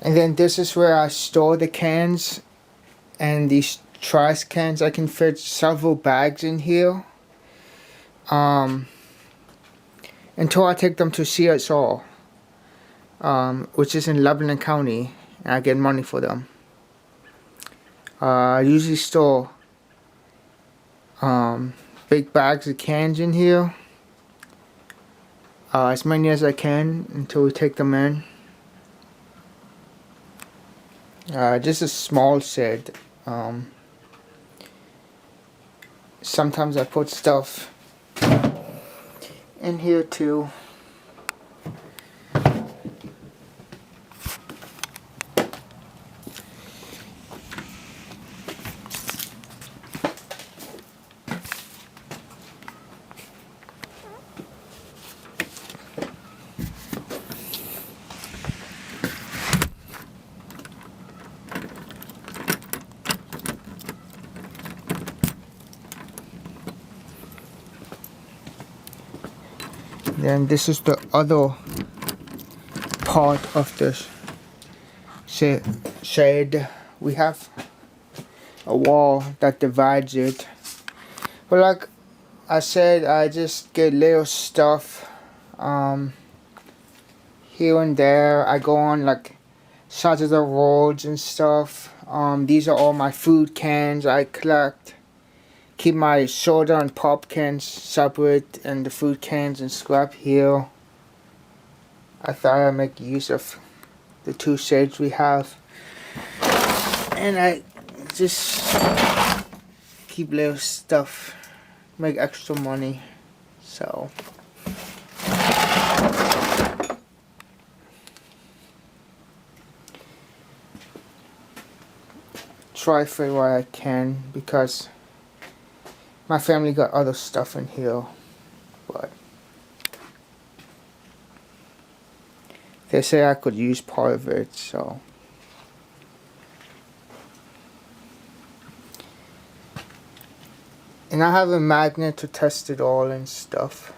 And then this is where I store the cans and these trash cans. I can fit several bags in here. Until I take them to CSR, which is in Lebanon County, and I get money for them. I usually store big bags of cans in here, as many as I can until we take them in. Just a small shed. Sometimes I put stuff in here too. Then this is the other part of the shed. We have a wall that divides it. But like I said, I just get little stuff here and there. I go on like sides of the roads and stuff. These are all my food cans I collect. Keep my soda and pop cans separate and the food cans and scrap here. I thought I'd make use of the two sheds we have. And I just keep little stuff, make extra money. So try for what I can because my family got other stuff in here, but they say I could use part of it, so. And I have a magnet to test it all and stuff.